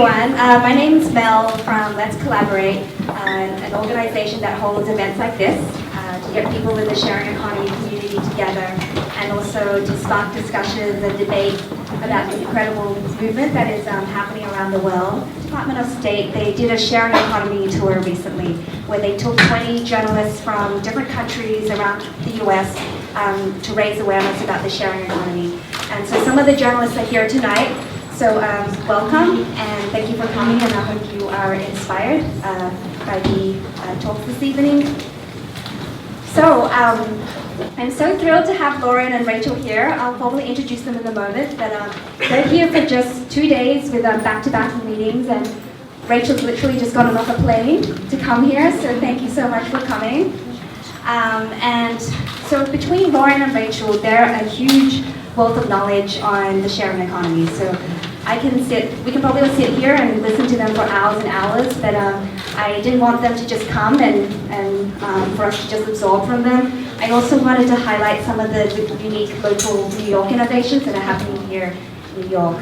everyone. My name is Mel from Let's Collaborate, an organization that holds events like this to get people in the sharing economy community together and also to spark discussions and debate about the incredible movement that is happening around the world. Department of State, they did a sharing economy tour recently where they took 20 journalists from different countries around the US to raise awareness about the sharing economy. And so some of the journalists are here tonight. So welcome and thank you for coming, and I hope you are inspired by the talk this evening. So I'm so thrilled to have Lauren and Rachel here. I'll probably introduce them in a moment, but they're here for just 2 days with back-to-back meetings, and Rachel's literally just gotten off a plane to come here, so thank you so much for coming. And so between Lauren and Rachel, they're a huge wealth of knowledge on the sharing economy. So we can probably sit here and listen to them for hours and hours, but I didn't want them to just come and for us to just absorb from them. I also wanted to highlight some of the unique local New York innovations that are happening here in New York.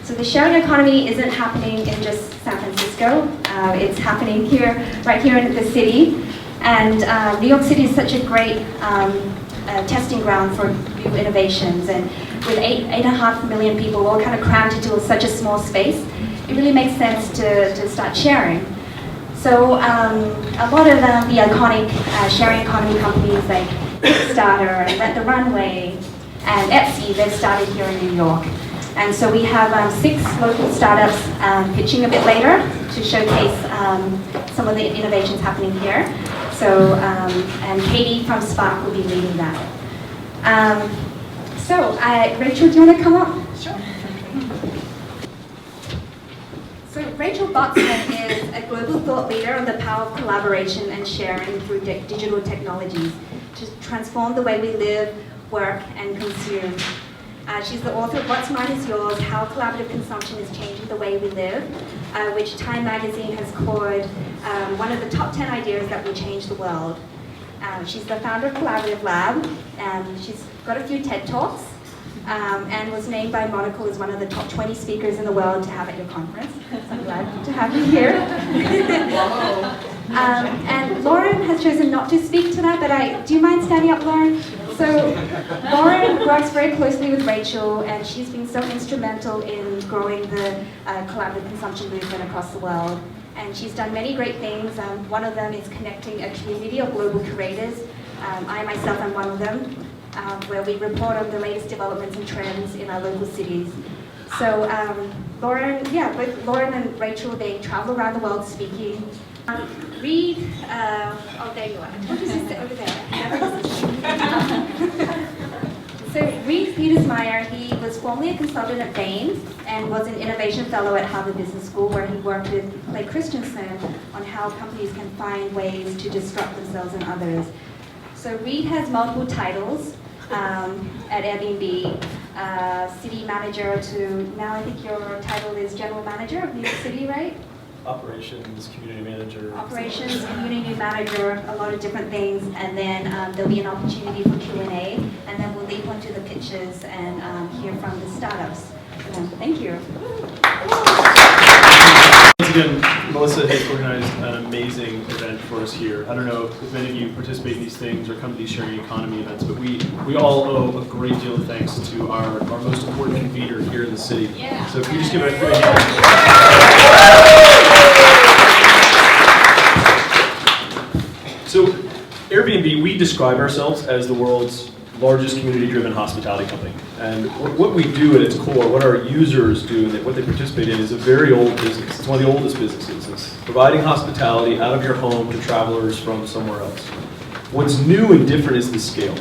So the sharing economy isn't happening in just San Francisco. It's happening right here in the city. And New York City is such a great testing ground for new innovations. And with 8.5 million people all kind of crammed into such a small space, it really makes sense to start sharing. So a lot of the iconic sharing economy companies like Kickstarter and Rent the Runway and Etsy, they've started here in New York. And so we have 6 local startups pitching a bit later to showcase some of the innovations happening here. So, and Katie from Spark will be leading that. Rachel, do you want to come up? Sure. So Rachel Botsman is a global thought leader on the power of collaboration and sharing through digital technologies to transform the way we live, work, and consume. She's the author of What's Mine Is Yours, How Collaborative Consumption is Changing the Way We Live, which Time magazine has called one of the top 10 ideas that will change the world. She's the founder of Collaborative Lab, and she's got a few TED Talks, and was named by Monocle as one of the top 20 speakers in the world to have at your conference. So I'm glad to have you here. And Lauren has chosen not to speak tonight, but do you mind standing up, Lauren? So Lauren works very closely with Rachel, and she's been so instrumental in growing the collaborative consumption movement across the world. And she's done many great things. One of them is connecting a community of global curators. I myself am one of them, where we report on the latest developments and trends in our local cities. So both Lauren and Rachel, they travel around the world speaking. Reed, there you are. I told you to sit over there. So Reed Petersmeyer, he was formerly a consultant at Bain and was an innovation fellow at Harvard Business School, where he worked with Clay Christensen on how companies can find ways to disrupt themselves and others. So Reed has multiple titles at Airbnb, city manager to now I think your title is general manager of New York City, right? Operations, community manager. Operations, community manager, a lot of different things, and then there'll be an opportunity for Q&A, and then we'll leap onto the pitches and hear from the startups. Thank you. Once again, Melissa has organized an amazing event for us here. I don't know if many of you participate in these things or come to these sharing economy events, but we all owe a great deal of thanks to our most important convener here in the city. Yeah. So can you just give a hand? So Airbnb, we describe ourselves as the world's largest community-driven hospitality company. And what we do at its core, what our users do, and what they participate in is a very old business. It's one of the oldest businesses. It's providing hospitality out of your home to travelers from somewhere else. What's new and different is the scale.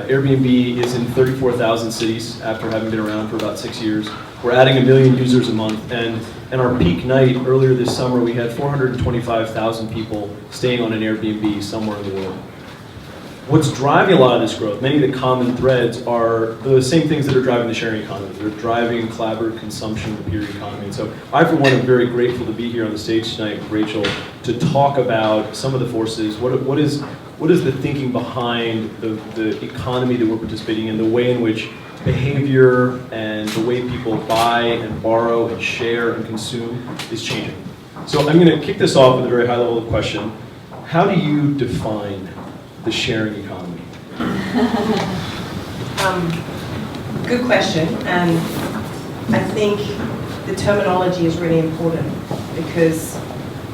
Airbnb is in 34,000 cities after having been around for about 6 years. We're adding 1 million users a month, and our peak night earlier this summer, we had 425,000 people staying on an Airbnb somewhere in the world. What's driving a lot of this growth, many of the common threads are the same things that are driving the sharing economy. They're driving collaborative consumption, the peer economy. And so I, for one, am very grateful to be here on the stage tonight with Rachel to talk about some of the forces. What is what is the thinking behind the economy that we're participating in, the way in which behavior and the way people buy and borrow and share and consume is changing. So I'm going to kick this off with a very high level question. How do you define the sharing economy? Good question, and I think the terminology is really important because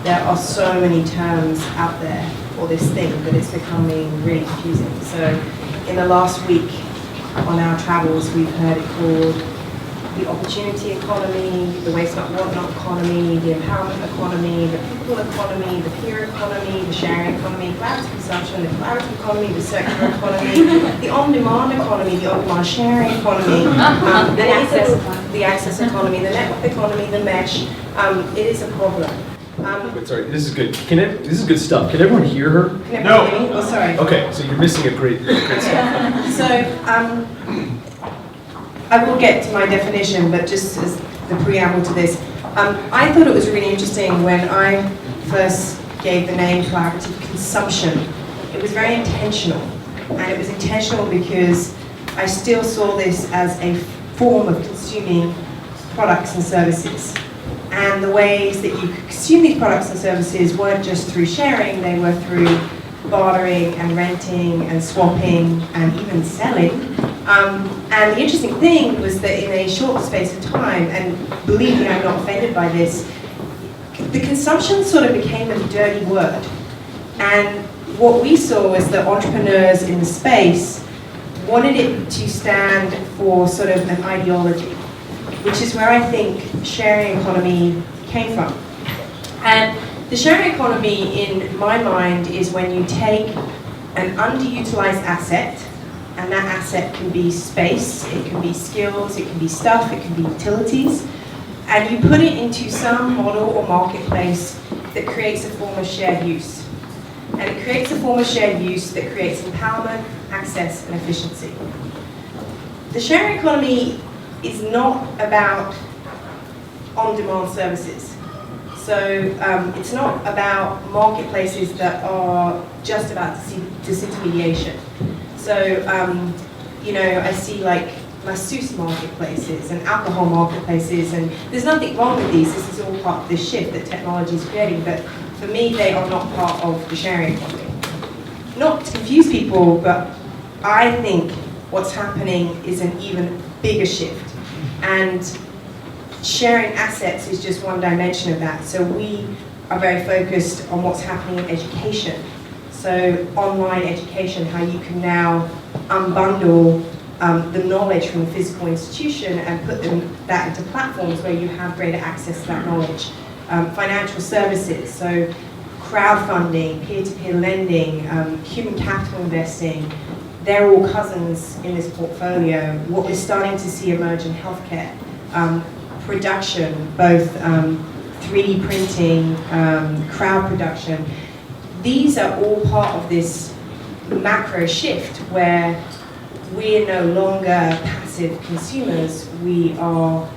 there are so many terms out there for this thing that it's becoming really confusing. So in the last week on our travels, we've heard it called the opportunity economy, the waste not want not economy, the empowerment economy, the people economy, the peer economy, the sharing economy, collaborative consumption, the collaborative economy, the circular economy, the on-demand economy, the on-demand sharing economy, the access economy, the network economy, the mesh. It is a problem. Wait, sorry, this is good. This is good stuff. Can everyone hear her? Can everyone hear me? Oh, sorry. Okay, so you're missing a great stuff. So, I will get to my definition, but just as the preamble to this, I thought it was really interesting when I first gave the name collaborative consumption. It was very intentional, and it was intentional because I still saw this as a form of consuming products and services. And the ways that you could consume these products and services weren't just through sharing, they were through bartering and renting and swapping and even selling. And the interesting thing was that in a short space of time, and believe me, I'm not offended by this, the consumption sort of became a dirty word. And what we saw was that entrepreneurs in the space wanted it to stand for sort of an ideology, which is where I think sharing economy came from. And the sharing economy, in my mind, is when you take an underutilized asset, and that asset can be space, it can be skills, it can be stuff, it can be utilities, and you put it into some model or marketplace that creates a form of shared use. And it creates a form of shared use that creates empowerment, access, and efficiency. The sharing economy is not about on-demand services. So it's not about marketplaces that are just about disintermediation. So, I see like masseuse marketplaces and alcohol marketplaces, and there's nothing wrong with these. This is all part of this shift that technology is creating, but for me, they are not part of the sharing economy. Not to confuse people, but I think what's happening is an even bigger shift. And sharing assets is just one dimension of that. So we are very focused on what's happening in education. So online education, how you can now unbundle the knowledge from the physical institution and put that into platforms where you have greater access to that knowledge. Financial services, so crowdfunding, peer-to-peer lending, human capital investing, they're all cousins in this portfolio. What we're starting to see emerge in healthcare, production, both 3D printing, crowd production, these are all part of this macro shift where we're no longer passive consumers, we are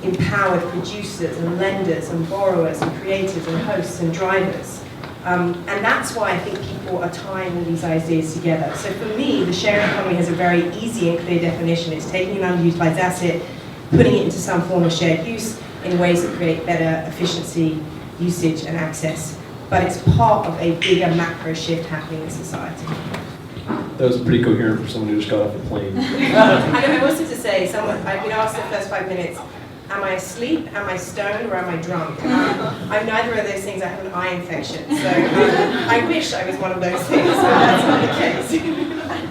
empowered producers and lenders and borrowers and creators and hosts and drivers. And that's why I think people are tying all these ideas together. So for me, the sharing economy has a very easy and clear definition. It's taking an underutilized asset, putting it into some form of shared use in ways that create better efficiency, usage, and access. But it's part of a bigger macro shift happening in society. That was pretty coherent for someone who just got off a plane. I know, I wanted to say, I've been asked the first 5 minutes, am I asleep, am I stoned, or am I drunk? I'm neither of those things. I have an eye infection. So I wish I was one of those things, but that's not the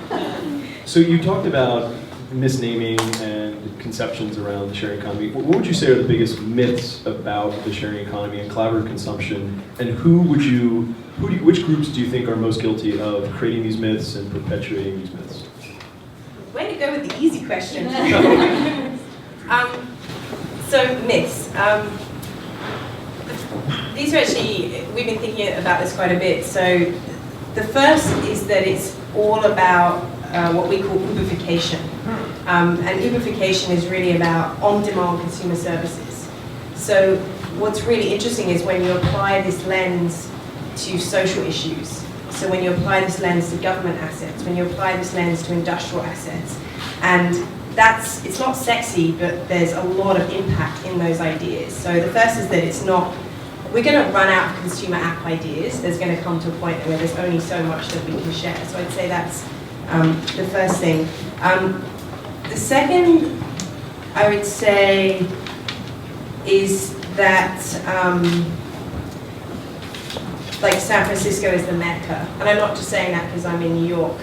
case. So you talked about misnaming and conceptions around the sharing economy. What would you say are the biggest myths about the sharing economy and collaborative consumption? And which groups do you think are most guilty of creating these myths and perpetuating these myths? Way to go with the easy question. So myths. These are actually, we've been thinking about this quite a bit. So the first is that it's all about what we call Uberification. And Uberification is really about on-demand consumer services. So what's really interesting is when you apply this lens to social issues. So when you apply this lens to government assets, when you apply this lens to industrial assets, and it's not sexy, but there's a lot of impact in those ideas. So the first is that we're going to run out of consumer app ideas. There's going to come to a point where there's only so much that we can share. So I'd say that's the first thing. The second, I would say, is that like San Francisco is the Mecca. And I'm not just saying that because I'm in New York.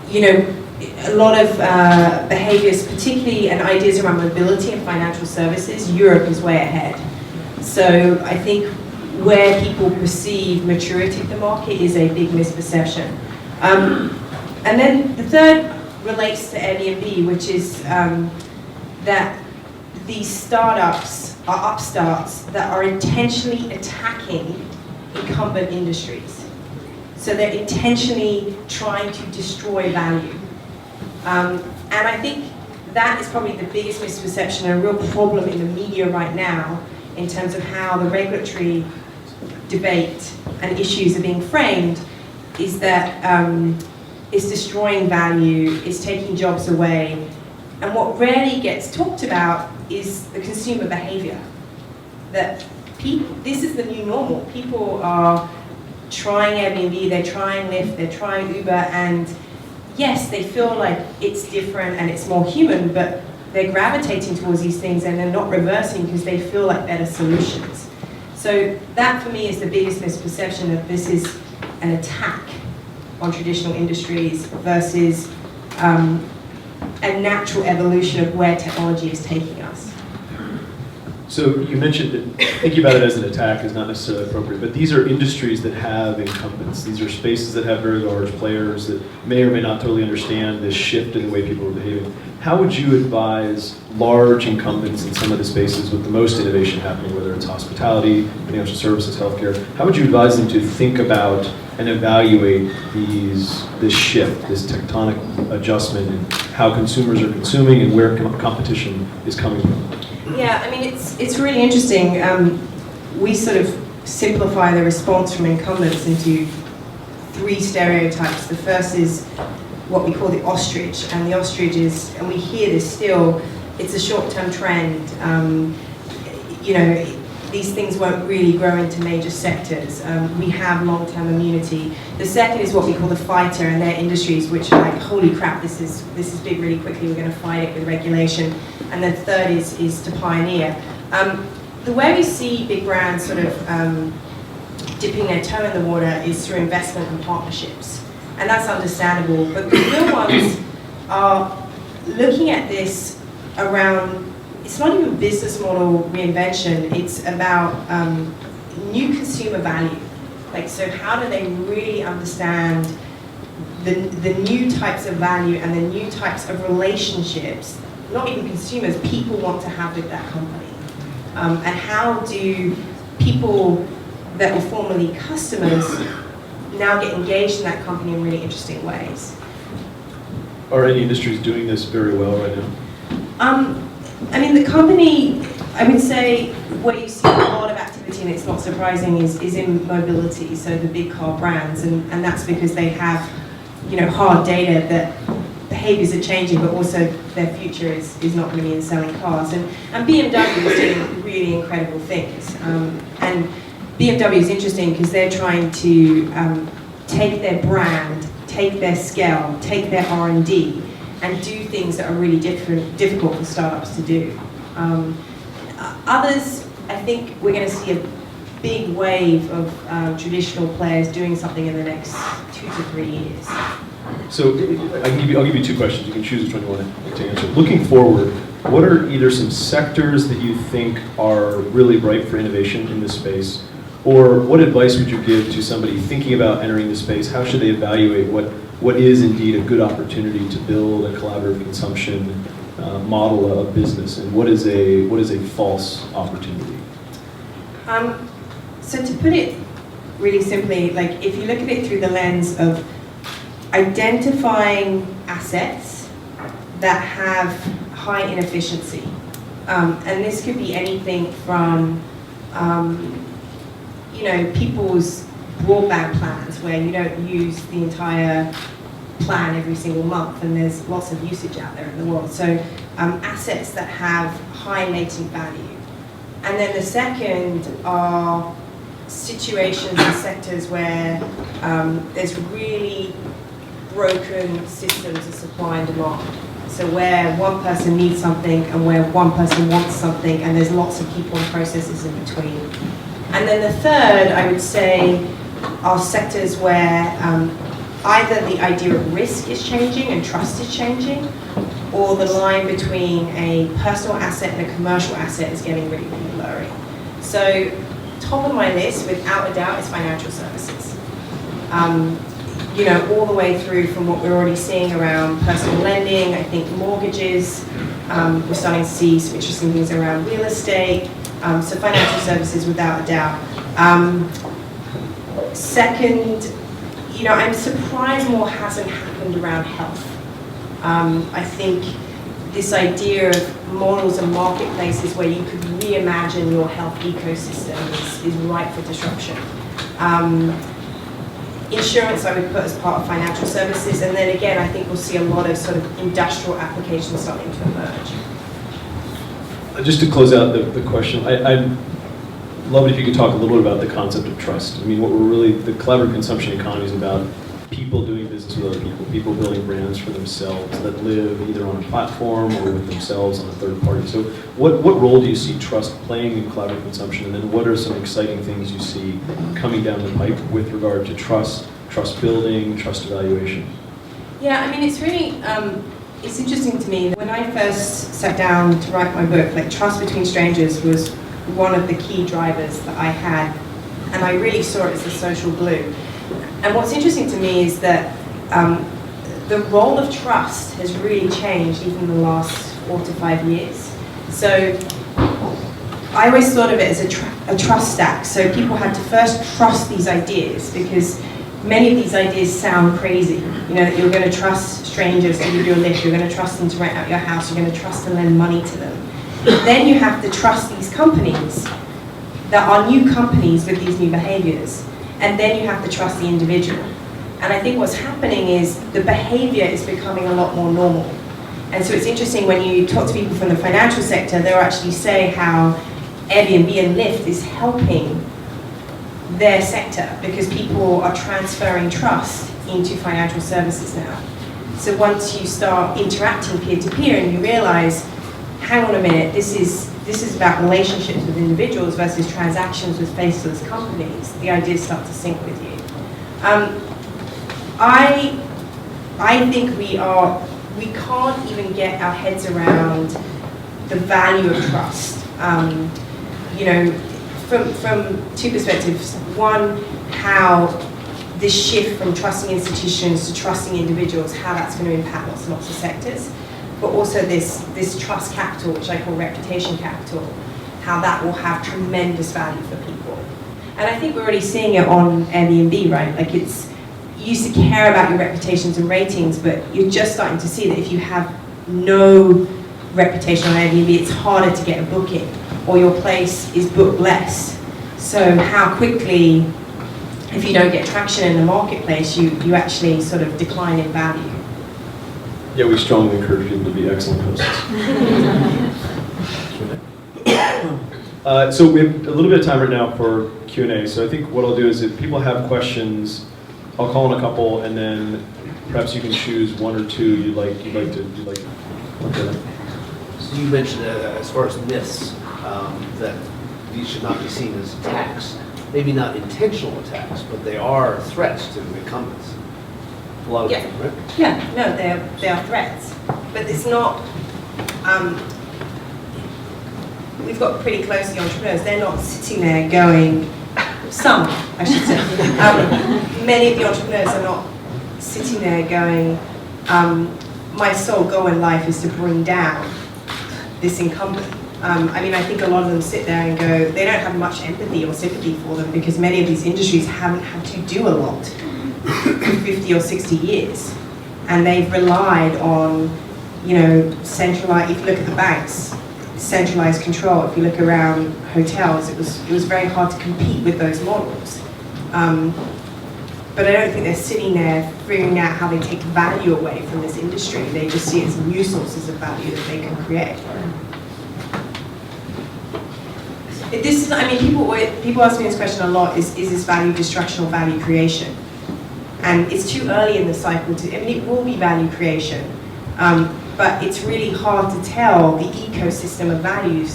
You know, a lot of behaviors, particularly and ideas around mobility and financial services, Europe is way ahead. So I think where people perceive maturity of the market is a big misperception. And then the third relates to Airbnb, which is that these startups are upstarts that are intentionally attacking incumbent industries. So they're intentionally trying to destroy value. And I think that is probably the biggest misperception and a real problem in the media right now in terms of how the regulatory debate and issues are being framed, is that it's destroying value, it's taking jobs away. And what rarely gets talked about is the consumer behavior. That this is the new normal. People are trying Airbnb, they're trying Lyft, they're trying Uber, and yes, they feel like it's different and it's more human, but they're gravitating towards these things and they're not reversing because they feel like better solutions. So that for me is the biggest misperception, that this is an attack on traditional industries versus a natural evolution of where technology is taking us. So you mentioned that thinking about it as an attack is not necessarily appropriate, but these are industries that have incumbents. These are spaces that have very large players that may or may not totally understand this shift in the way people are behaving. How would you advise large incumbents in some of the spaces with the most innovation happening, whether it's hospitality, financial services, healthcare? How would you advise them to think about and evaluate this shift, this tectonic adjustment in how consumers are consuming and where competition is coming from? Yeah, I mean, it's really interesting. We sort of simplify the response from incumbents into 3 stereotypes. The first is what we call the ostrich, and the ostrich is, and we hear this still, it's a short-term trend. You know, these things won't really grow into major sectors. We have long-term immunity. The second is what we call the fighter, and they're industries which are like, holy crap, this is big really quickly, we're going to fight it with regulation. And then third is to pioneer. The way we see big brands sort of dipping their toe in the water is through investment and partnerships. And that's understandable, but the real ones are looking at this around, it's not even business model reinvention, it's about new consumer value. Like, so how do they really understand the new types of value and the new types of relationships, not even consumers, people want to have with that company? And how do people that were formerly customers now get engaged in that company in really interesting ways? Are any industries doing this very well right now? I mean, the company, I would say, what you see a lot of activity, and it's not surprising, is in mobility, so the big car brands, and that's because they have, you know, hard data that behaviors are changing, but also their future is not going to be in selling cars. And BMW is doing really incredible things. And BMW is interesting because they're trying to take their brand, take their scale, take their R&D, and do things that are really difficult for startups to do. Others, I think we're going to see a big wave of traditional players doing something in the next 2 to 3 years. So I'll give you 2 questions. You can choose which one you want to answer. Looking forward, what are either some sectors that you think are really ripe for innovation in this space, or what advice would you give to somebody thinking about entering the space? How should they evaluate what is indeed a good opportunity to build a collaborative consumption model of business, and what is a false opportunity? So to put it really simply, like if you look at it through the lens of identifying assets that have high inefficiency, and this could be anything from you know, people's broadband plans where you don't use the entire plan every single month, and there's lots of usage out there in the world. So assets that have high latent value. And then the second are situations and sectors where there's really broken systems of supply and demand. So where one person needs something and where one person wants something, and there's lots of people and processes in between. And then the third, I would say, are sectors where either the idea of risk is changing and trust is changing, or the line between a personal asset and a commercial asset is getting really, really blurry. So top of my list, without a doubt, is financial services. You know, all the way through from what we're already seeing around personal lending, I think mortgages, we're starting to see some interesting things around real estate, so financial services without a doubt. Second, you know, I'm surprised more hasn't happened around health. I think this idea of models and marketplaces where you could reimagine your health ecosystem is ripe for disruption. Insurance I would put as part of financial services, and then again I think we'll see a lot of sort of industrial applications starting to emerge. Just to close out the question, I'd love it if you could talk a little bit about the concept of trust. I mean, what we're really, the collaborative consumption economy is about people doing business with other people building brands for themselves that live either on a platform or with themselves on a third party. So what role do you see trust playing in collaborative consumption, and then what are some exciting things you see coming down the pipe with regard to trust building, trust evaluation? Yeah, I mean, it's really, it's interesting to me. When I first sat down to write my book, like trust between strangers was one of the key drivers that I had, and I really saw it as the social glue. And what's interesting to me is that the role of trust has really changed even in the last 4 to 5 years. So I always thought of it as a trust stack. So people had to first trust these ideas, because many of these ideas sound crazy. You know, that you're going to trust strangers to give you a lift, you're going to trust them to rent out your house, you're going to trust and lend money to them. Then you have to trust these companies that are new companies with these new behaviors. And then you have to trust the individual. And I think what's happening is the behavior is becoming a lot more normal. And so it's interesting when you talk to people from the financial sector, they'll actually say how Airbnb and Lyft is helping their sector because people are transferring trust into financial services now. So once you start interacting peer-to-peer and you realize, hang on a minute, this is about relationships with individuals versus transactions with faceless companies, the ideas start to sync with you. I think we can't even get our heads around the value of trust. You know, from two perspectives. One, how this shift from trusting institutions to trusting individuals, how that's going to impact lots and lots of sectors. But also this trust capital, which I call reputation capital, how that will have tremendous value for people. And I think we're already seeing it on Airbnb, right? Like you used to care about your reputations and ratings, but you're just starting to see that if you have no reputation on Airbnb, it's harder to get a booking, or your place is booked less. So how quickly, if you don't get traction in the marketplace, you actually sort of decline in value. Yeah, we strongly encourage people to be excellent hosts. So we have a little bit of time right now for Q&A. So I think what I'll do is if people have questions, I'll call on a couple, and then perhaps you can choose one or two you'd like. Okay. So you mentioned as far as myths, that these should not be seen as attacks. Maybe not intentional attacks, but they are threats to incumbents. A lot of them, right? Yeah, no, they are threats, but it's not. We've got pretty close to the entrepreneurs. They're not sitting there going. Some, I should say. Many of the entrepreneurs are not sitting there going. My sole goal in life is to bring down this incumbent. I mean, I think a lot of them sit there and go. They don't have much empathy or sympathy for them because many of these industries haven't had to do a lot. 50 or 60 years, and they've relied on, you know, centralized. If you look at the banks, centralized control. If you look around hotels, it was very hard to compete with those models. but I don't think they're sitting there figuring out how they take value away from this industry. They just see it as new sources of value that they can create. This is, I mean, people ask me this question a lot, is this value destruction or value creation? And it's too early in the cycle to, I mean, it will be value creation, but it's really hard to tell the ecosystem of value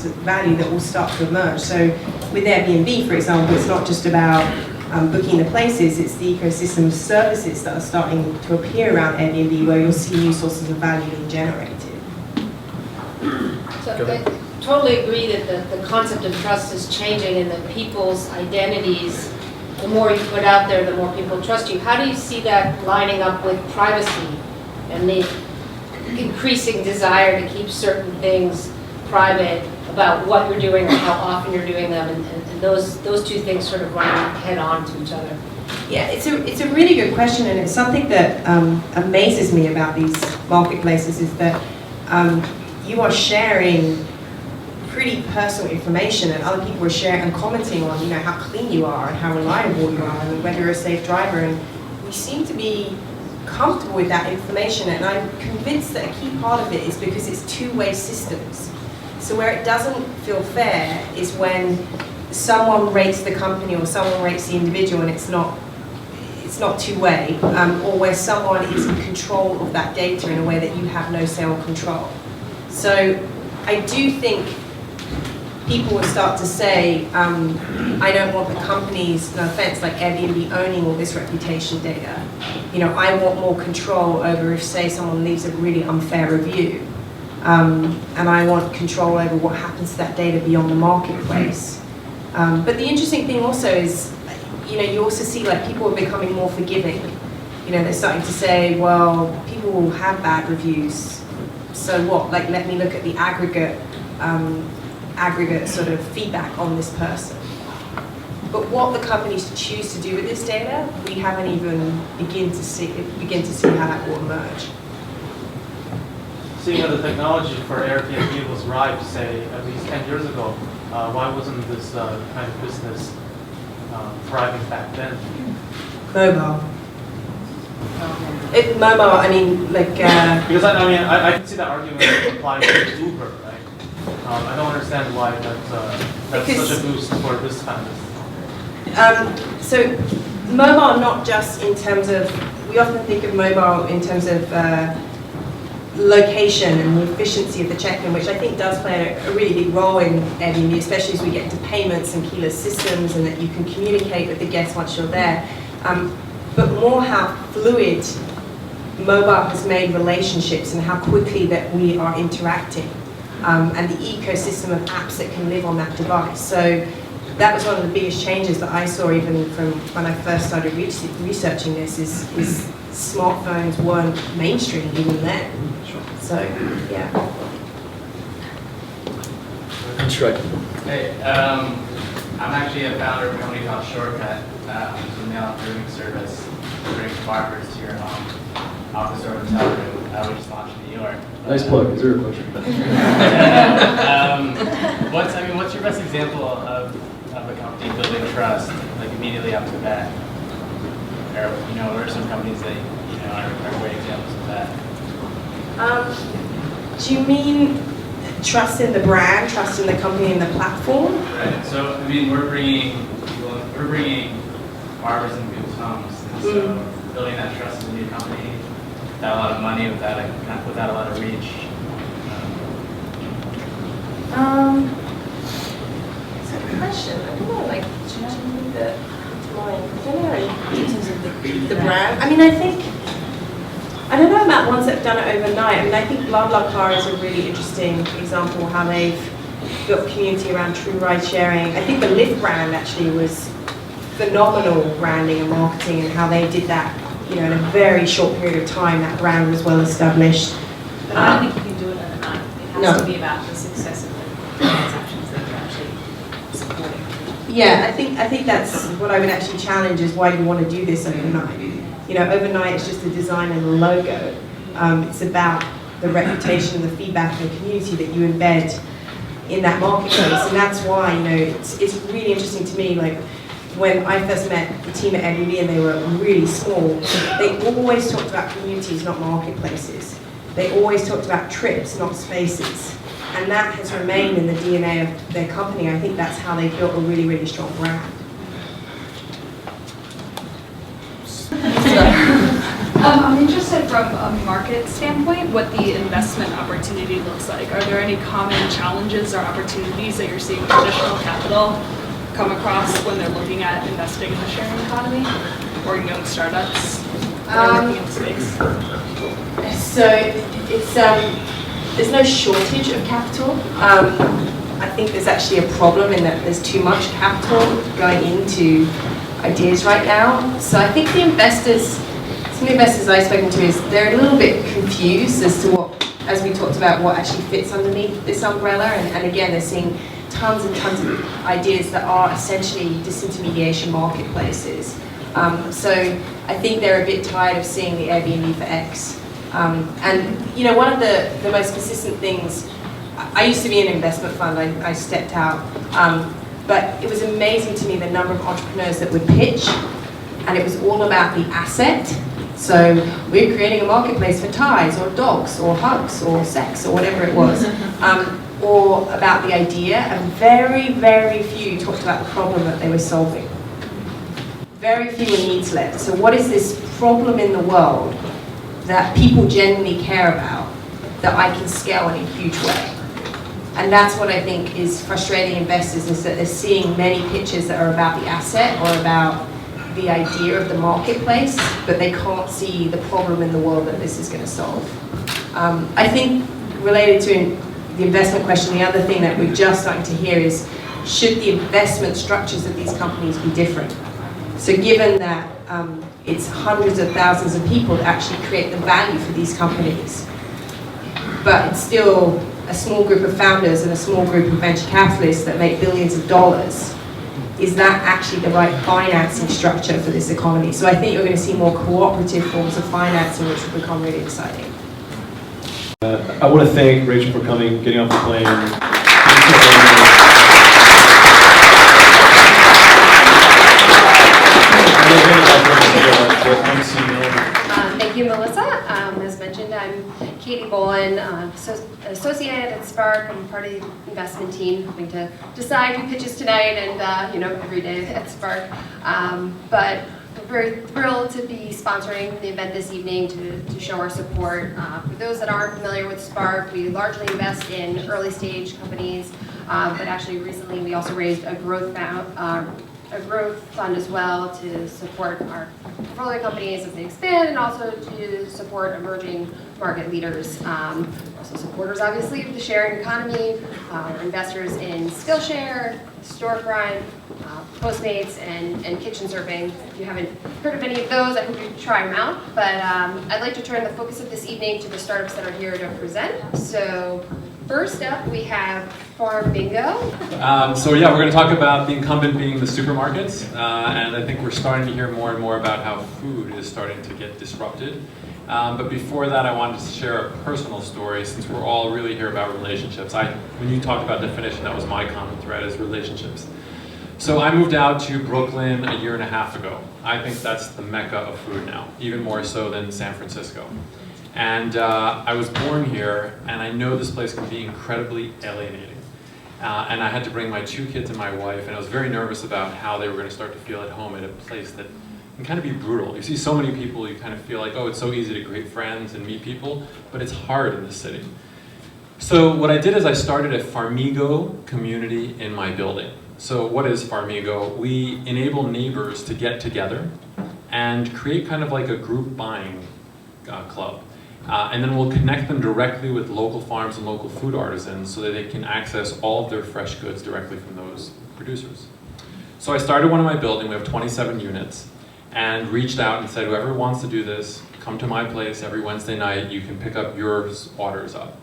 that will start to emerge. So with Airbnb, for example, it's not just about booking the places, it's the ecosystem of services that are starting to appear around Airbnb where you'll see new sources of value being generated. So I totally agree that the concept of trust is changing and that people's identities, the more you put out there, the more people trust you. How do you see that lining up with privacy and the increasing desire to keep certain things private about what you're doing and how often you're doing them, and those two things sort of run head on to each other? Yeah, it's a really good question, and it's something that amazes me about these marketplaces is that you are sharing pretty personal information, and other people are sharing and commenting on, you know, how clean you are and how reliable you are and whether you're a safe driver, and we seem to be comfortable with that information, and I'm convinced that a key part of it is because it's two-way systems. So where it doesn't feel fair is when someone rates the company or someone rates the individual and it's not two-way, or where someone is in control of that data in a way that you have no say or control. So I do think people will start to say, I don't want the companies, no offense, like Airbnb owning all this reputation data. You know, I want more control over if, say, someone leaves a really unfair review. And I want control over what happens to that data beyond the marketplace. But the interesting thing also is, you know, you also see like people are becoming more forgiving. You know, they're starting to say, well, people will have bad reviews. So what? Like, let me look at the aggregate sort of feedback on this person. But what the companies choose to do with this data, we haven't even begin to see how that will emerge. Seeing how the technology for Airbnb was ripe, say, at least 10 years ago, why wasn't this kind of business thriving back then? Mobile. Mobile, I mean, like... Because I can see that argument applies to Uber, right? I don't understand why that's such a boost for this kind of... So mobile, not just in terms of, we often think of mobile in terms of location and the efficiency of the check-in, which I think does play a really big role in Airbnb, especially as we get into payments and keyless systems and that you can communicate with the guests once you're there. But more how fluid mobile has made relationships and how quickly that we are interacting, and the ecosystem of apps that can live on that device. So that was one of the biggest changes that I saw even from when I first started researching this, is smartphones weren't mainstream even then. Sure. So, yeah. Strike. Hey, I'm actually a founder of a company called Shortcut, a mail grooming service that brings barbers to your home, office or hotel room. We just launched in New York. Nice plug. Is there a question? What's your best example of a company building trust, like immediately off the bat? Or, you know, what are some companies that, you know, are great examples of that? Do you mean trust in the brand, trust in the company and the platform? Right. So, I mean, we're bringing barbers into people's homes, and so building that trust in a new company without a lot of money, without a lot of reach. It's a good question. I don't know, like, do you have anything that comes to mind? I don't know, in terms of the brand. I mean, I don't know about ones that have done it overnight. I mean, I think BlaBlaCar is a really interesting example of how they've built community around true ride sharing. I think the Lyft brand actually was phenomenal branding and marketing, and how they did that, you know, in a very short period of time. That brand was well established. But I don't think you can do it overnight. It has to be about the success of the transactions that you're actually supporting. Yeah, I think that's what I would actually challenge is, why do you want to do this overnight? You know, overnight it's just a design and a logo. It's about the reputation and the feedback and the community that you embed in that marketplace, and that's why, you know, it's really interesting to me. Like, when I first met the team at Airbnb and they were really small, they always talked about communities, not marketplaces. They always talked about trips, not spaces. And that has remained in the DNA of their company. I think that's how they built a really, really strong brand. I'm interested from a market standpoint what the investment opportunity looks like. Are there any common challenges or opportunities that you're seeing traditional capital come across when they're looking at investing in the sharing economy or young startups that are looking in the space? So it's there's no shortage of capital. I think there's actually a problem in that there's too much capital going into ideas right now. So I think the investors, some of the investors I've spoken to, is they're a little bit confused as to what, as we talked about, what actually fits underneath this umbrella. And again, they're seeing tons and tons of ideas that are essentially disintermediation marketplaces. So I think they're a bit tired of seeing the Airbnb for X. And you know, one of the most consistent things, I used to be in an investment fund, I stepped out, but it was amazing to me the number of entrepreneurs that would pitch, and it was all about the asset. So we're creating a marketplace for ties or dogs or hugs or sex or whatever it was, or about the idea, and very, very few talked about the problem that they were solving. Very few were needs led. So what is this problem in the world that people genuinely care about that I can scale in a huge way? And that's what I think is frustrating investors, is that they're seeing many pitches that are about the asset or about the idea of the marketplace, but they can't see the problem in the world that this is going to solve. I think related to the investment question, the other thing that we're just starting to hear is, should the investment structures of these companies be different? So given that it's hundreds of thousands of people that actually create the value for these companies, but it's still a small group of founders and a small group of venture capitalists that make billions of dollars, is that actually the right financing structure for this economy? So I think you're going to see more cooperative forms of financing, which will become really exciting. I want to thank Rachel for coming, getting off the plane. Thank you, Melissa. As mentioned, I'm Katie Bolin, associate at Spark. I'm part of the investment team, helping to decide who pitches tonight and you know, every day at Spark. But we're very thrilled to be sponsoring the event this evening to show our support. For those that aren't familiar with Spark, we largely invest in early stage companies, but actually recently we also raised a growth fund as well to support our portfolio companies as they expand, and also to support emerging market leaders. Also supporters, obviously, of the sharing economy. We're investors in Skillshare, Storefront, Postmates, and Kitchen Surfing. If you haven't heard of any of those, I hope you try them out. But I'd like to turn the focus of this evening to the startups that are here to present. So first up, we have Farm Bingo. So yeah, we're going to talk about the incumbent being the supermarkets, and I think we're starting to hear more and more about how food is starting to get disrupted. But before that, I wanted to share a personal story, since we're all really here about relationships. When you talked about definition, that was my common thread, is relationships. So I moved out to Brooklyn a year and a half ago. I think that's the mecca of food now, even more so than San Francisco. And I was born here, and I know this place can be incredibly alienating. And I had to bring my 2 kids and my wife, and I was very nervous about how they were going to start to feel at home at a place that can kind of be brutal. You see so many people, you kind of feel like, oh, it's so easy to create friends and meet people, but it's hard in this city. So what I did is I started a Farmigo community in my building. So what is Farmigo? We enable neighbors to get together and create kind of like a group buying club. And then we'll connect them directly with local farms and local food artisans so that they can access all of their fresh goods directly from those producers. So I started one in my building, we have 27 units, and reached out and said, whoever wants to do this, come to my place every Wednesday night, you can pick up your orders up.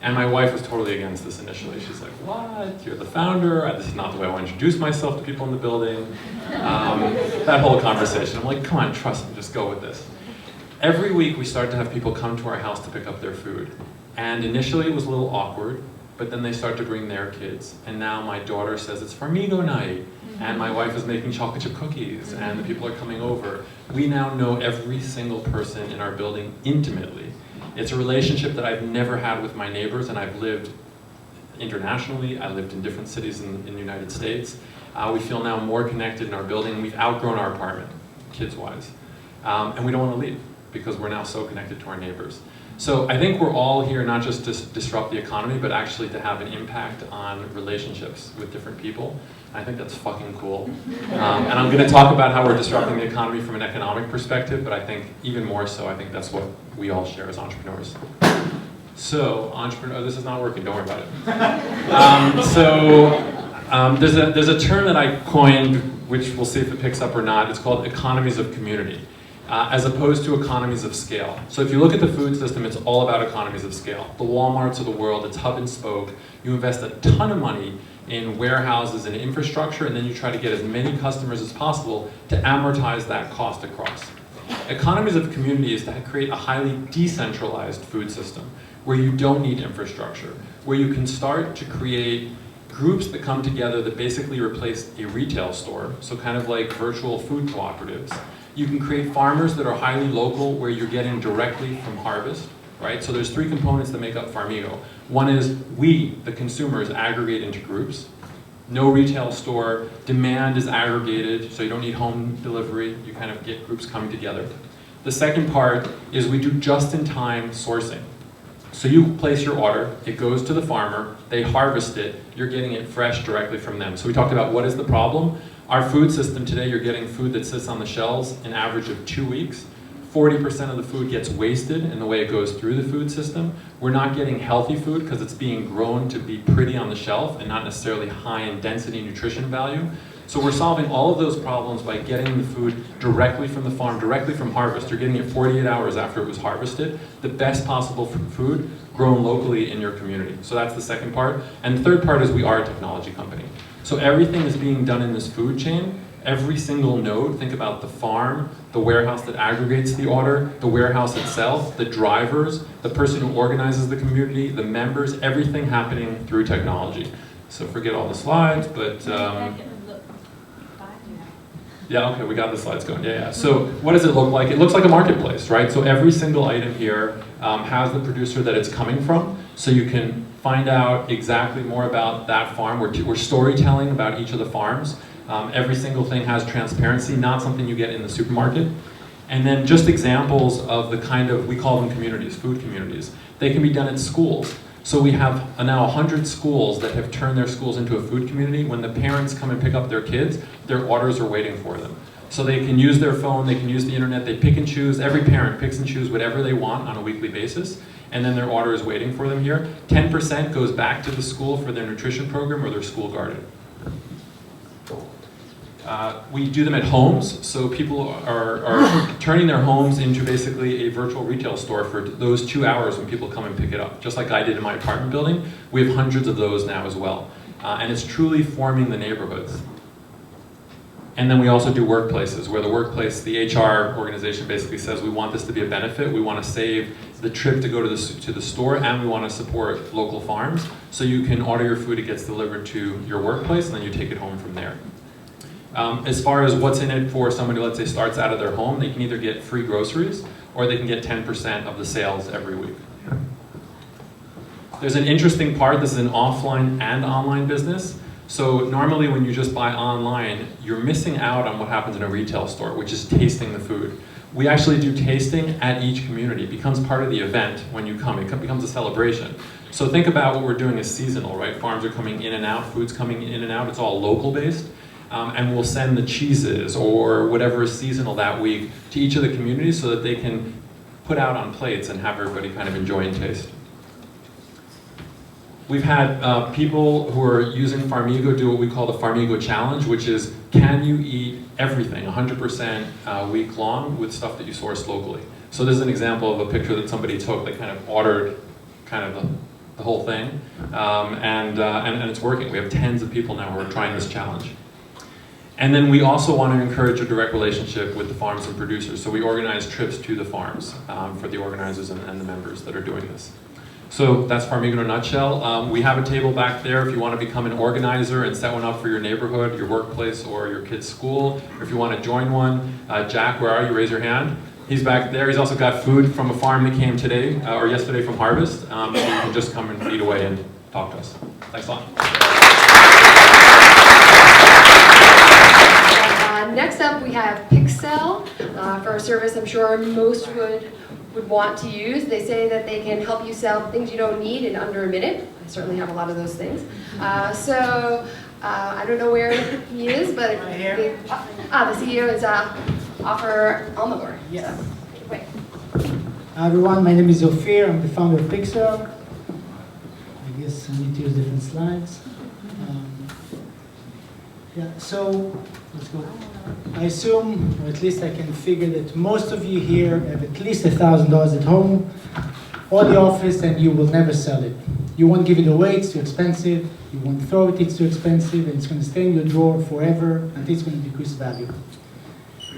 And my wife was totally against this initially. She's like, what? You're the founder? This is not the way I want to introduce myself to people in the building. That whole conversation. I'm like, come on, trust me, just go with this. Every week we started to have people come to our house to pick up their food. And initially it was a little awkward, but but then they start to bring their kids. And now my daughter says it's Farmigo night, and my wife is making chocolate chip cookies, and the people are coming over. We now know every single person in our building intimately. It's a relationship that I've never had with my neighbors, and I've lived internationally. I lived in different cities in the United States. We feel now more connected in our building. We've outgrown our apartment, kids-wise. And we don't want to leave because we're now so connected to our neighbors. So I think we're all here not just to disrupt the economy, but actually to have an impact on relationships with different people. I think that's fucking cool. And I'm going to talk about how we're disrupting the economy from an economic perspective, but I think even more so, I think that's what we all share as entrepreneurs. So, this is not working, don't worry about it. There's a term that I coined, which we'll see if it picks up or not. It's called economies of community, as opposed to economies of scale. So if you look at the food system, it's all about economies of scale. The Walmarts of the world, it's hub and spoke. You invest a ton of money in warehouses and infrastructure, and then you try to get as many customers as possible to amortize that cost across. Economies of community is to create a highly decentralized food system where you don't need infrastructure, where you can start to create groups that come together that basically replace a retail store, so kind of like virtual food cooperatives. You can create farmers that are highly local where you're getting directly from harvest, right? So there's three components that make up Farmigo. One is we, the consumers, aggregate into groups. No retail store, demand is aggregated, so you don't need home delivery, you kind of get groups coming together. The second part is we do just-in-time sourcing. So you place your order, it goes to the farmer, they harvest it, you're getting it fresh directly from them. So we talked about what is the problem. Our food system today, you're getting food that sits on the shelves an average of 2 weeks. 40% of the food gets wasted in the way it goes through the food system. We're not getting healthy food because it's being grown to be pretty on the shelf and not necessarily high in density nutrition value. So we're solving all of those problems by getting the food directly from the farm, directly from harvest. You're getting it 48 hours after it was harvested. The best possible food grown locally in your community. So that's the second part. And the third part is we are a technology company. So everything is being done in this food chain. Every single node, think about the farm, the warehouse that aggregates the order, the warehouse itself, the drivers, the person who organizes the community, the members, everything happening through technology. So forget all the slides, but yeah, okay, we got the slides going. Yeah. So what does it look like? It looks like a marketplace, right? So every single item here has the producer that it's coming from, so you can find out exactly more about that farm. We're storytelling about each of the farms. Every single thing has transparency, not something you get in the supermarket. And then just examples of the kind of, we call them communities, food communities. They can be done at schools. So we have now 100 schools that have turned their schools into a food community. When the parents come and pick up their kids, their orders are waiting for them. So they can use their phone, they can use the internet, they pick and choose. Every parent picks and chooses whatever they want on a weekly basis, and then their order is waiting for them here. 10% goes back to the school for their nutrition program or their school garden. We do them at homes, so people are turning their homes into basically a virtual retail store for those 2 hours when people come and pick it up. Just like I did in my apartment building, we have hundreds of those now as well. And it's truly forming the neighborhoods. And then we also do workplaces, where the workplace, the HR organization basically says we want this to be a benefit, we want to save the trip to go to the store, and we want to support local farms. So you can order your food, it gets delivered to your workplace, and then you take it home from there. As far as what's in it for somebody, let's say, starts out of their home, they can either get free groceries or they can get 10% of the sales every week. There's an interesting part, this is an offline and online business. So normally when you just buy online, you're missing out on what happens in a retail store, which is tasting the food. We actually do tasting at each community. It becomes part of the event when you come. It becomes a celebration. So think about what we're doing as seasonal, right? Farms are coming in and out, food's coming in and out, it's all local based. And we'll send the cheeses or whatever is seasonal that week to each of the communities so that they can put out on plates and have everybody kind of enjoy and taste. We've had people who are using Farmigo do what we call the Farmigo Challenge, which is, can you eat everything 100% week long with stuff that you source locally? So this is an example of a picture that somebody took. They kind of ordered kind of the whole thing, and it's working. We have tens of people now who are trying this challenge. And then we also want to encourage a direct relationship with the farms and producers. So we organize trips to the farms for the organizers and the members that are doing this. So that's Farmiga in a nutshell. We have a table back there if you want to become an organizer and set one up for your neighborhood, your workplace, or your kid's school. Or if you want to join one, Jack, where are you? Raise your hand. He's back there. He's also got food from a farm that came today, or yesterday from Harvest. So you can just come and eat away and talk to us. Thanks a lot. Next up, we have Pixel for a service I'm sure most would want to use. They say that they can help you sell things you don't need in under a minute. I certainly have a lot of those things. I don't know where he is, but the CEO is Offer Almagor. Yes. So, take it away. Hi everyone, my name is Ophir. I'm the founder of Pixel. I guess I need to use different slides. So let's go. I assume, or at least I can figure that most of you here have at least $1,000 at home or the office, and you will never sell it. You won't give it away, it's too expensive. You won't throw it, it's too expensive, and it's going to stay in your drawer forever until it's going to decrease value.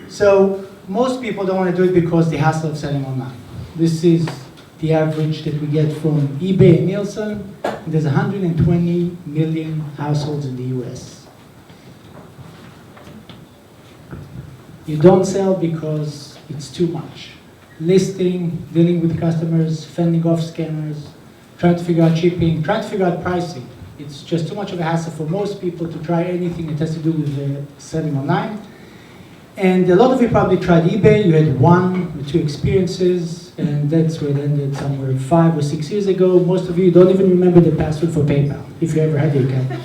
So most people don't want to do it because the hassle of selling online. This is the average that we get from eBay and Nielsen. And there's 120 million households in the US. You don't sell because it's too much. Listing, dealing with customers, fending off scammers, trying to figure out shipping, trying to figure out pricing. It's just too much of a hassle for most people to try anything that has to do with selling online. And a lot of you probably tried eBay. You had 1 or 2 experiences, and that's where it ended somewhere 5 or 6 years ago. Most of you don't even remember the password for PayPal, if you ever had the account.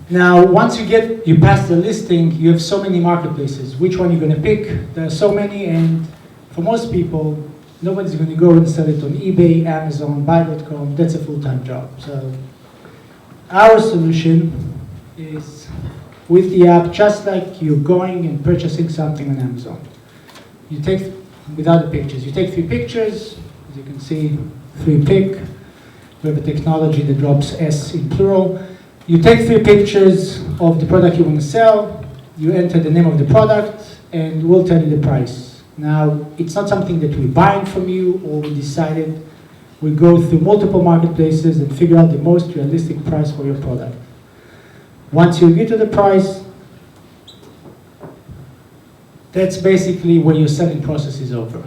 Now, once you pass the listing, you have so many marketplaces. Which one are you going to pick? There are so many, and for most people, nobody's going to go and sell it on eBay, Amazon, Buy.com. That's a full-time job. So our solution is with the app, just like you're going and purchasing something on Amazon. You take, without the pictures, you take 3 pictures. As you can see, 3 pick. We have a technology that drops S in plural. You take 3 pictures of the product you want to sell, you enter the name of the product, and we'll tell you the price. Now, it's not something that we're buying from you or we decided. We go through multiple marketplaces and figure out the most realistic price for your product. Once you agree to the price, that's basically where your selling process is over.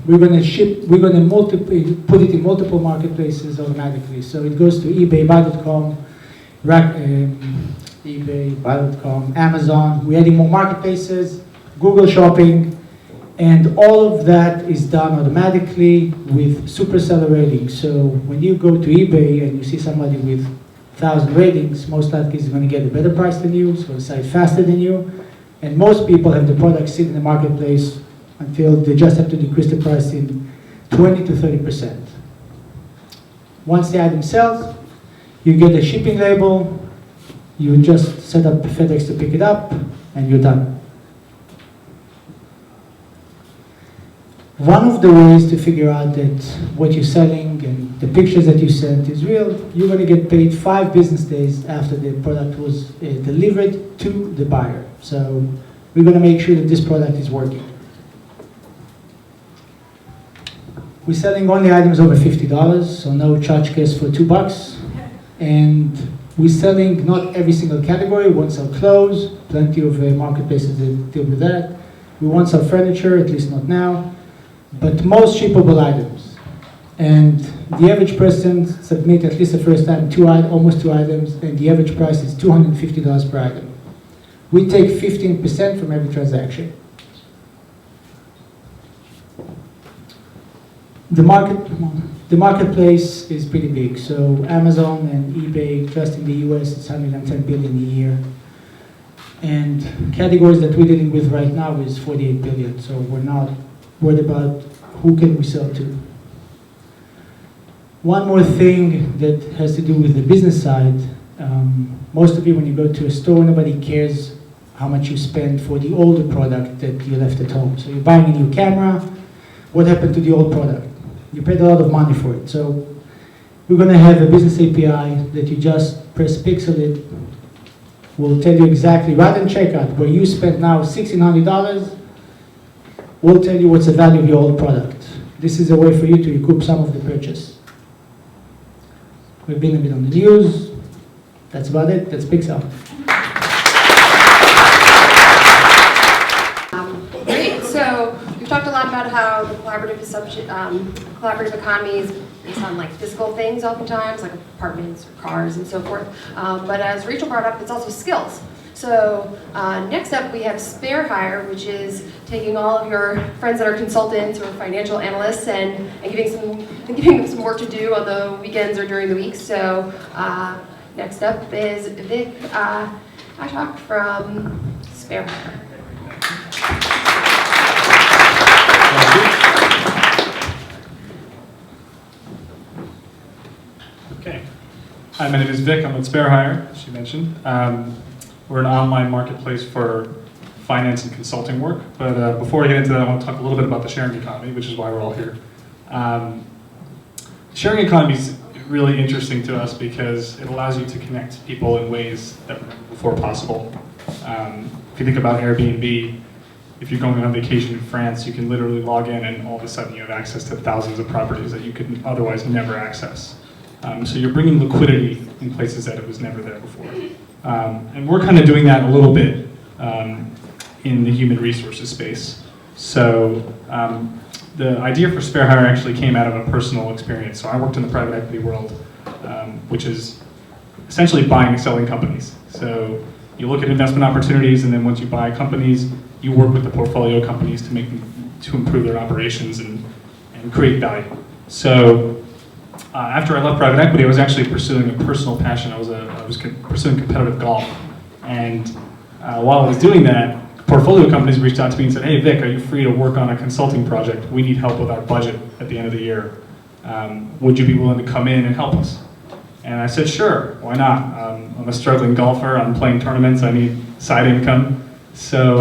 We're going to put it in multiple marketplaces automatically. So it goes to eBay, Buy.com, eBay, Buy.com, Amazon. We're adding more marketplaces, Google Shopping, and all of that is done automatically with super seller ratings. So when you go to eBay and you see somebody with 1,000 ratings, most likely is going to get a better price than you, so it's faster than you. And most people have the product sit in the marketplace until they just have to decrease the price in 20 to 30%. Once the item sells, you get a shipping label, you just set up FedEx to pick it up, and you're done. One of the ways to figure out that what you're selling and the pictures that you sent is real, you're going to get paid 5 business days after the product was delivered to the buyer. So we're going to make sure that this product is working. We're selling only items over $50, so no tchotchkes for $2. And we're selling not every single category. We won't sell clothes, plenty of marketplaces that deal with that. We won't sell furniture, at least not now. But most shippable items. And the average person submit at least the first time almost 2 items, and the average price is $250 per item. We take 15% from every transaction. The marketplace is pretty big. So Amazon and eBay, just in the US, it's 110 billion a year. And categories that we're dealing with right now is 48 billion. So we're not worried about who can we sell to. One more thing that has to do with the business side. Most of you, when you go to a store, nobody cares how much you spend for the older product that you left at home. So you're buying a new camera. What happened to the old product? You paid a lot of money for it. So we're going to have a business API that you just press pixel it. We'll tell you exactly, rather than checkout, where you spent now $1,600, we'll tell you what's the value of your old product. this is a way for you to recoup some of the purchase. We've been a bit on the news. That's about it. Let's pick some. Great. So we've talked a lot about how the collaborative economy is based on like physical things oftentimes, like apartments or cars and so forth. But as Rachel brought up, it's also skills. So next up we have Spare Hire, which is taking all of your friends that are consultants or financial analysts and giving them some work to do on the weekends or during the week. So next up is Vic Ashok from Spare Hire. Okay. Hi, my name is Vic. I'm at Spare Hire, as she mentioned. We're an online marketplace for finance and consulting work. But before I get into that, I want to talk a little bit about the sharing economy, which is why we're all here. Sharing economy is really interesting to us because it allows you to connect people in ways that were never before possible. If you think about Airbnb, if you're going on vacation in France, you can literally log in and all of a sudden you have access to thousands of properties that you could otherwise never access. So you're bringing liquidity in places that it was never there before. And we're kind of doing that a little bit in the human resources space. So the idea for Spare Hire actually came out of a personal experience. So I worked in the private equity world, which is essentially buying and selling companies. So you look at investment opportunities, and then once you buy companies, you work with the portfolio companies to improve their operations and create value. So after I left private equity, I was actually pursuing a personal passion. I was pursuing competitive golf, and while I was doing that, portfolio companies reached out to me and said, "Hey Vic, are you free to work on a consulting project? We need help with our budget at the end of the year. Would you be willing to come in and help us?" And I said, "Sure, why not? I'm a struggling golfer. I'm playing tournaments. I need side income." So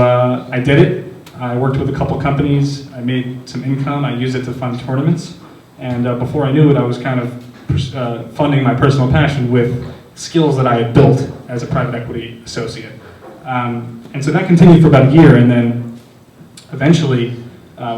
I did it. I worked with a couple companies. I made some income. I used it to fund tournaments. And before I knew it, I was kind of funding my personal passion with skills that I had built as a private equity associate. And so that continued for about a year, and then eventually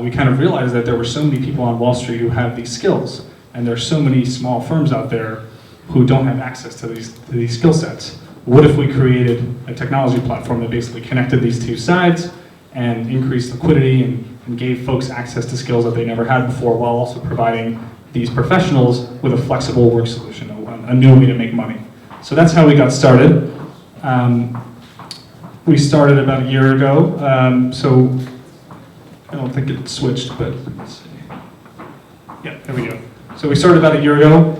we kind of realized that there were so many people on Wall Street who have these skills, and there are so many small firms out there who don't have access to these skill sets. What if we created a technology platform that basically connected these two sides and increased liquidity and gave folks access to skills that they never had before, while also providing these professionals with a flexible work solution, a new way to make money. So that's how we got started. We started about a year ago, so I don't think it switched, but let's see. Yeah, there we go. So we started about a year ago.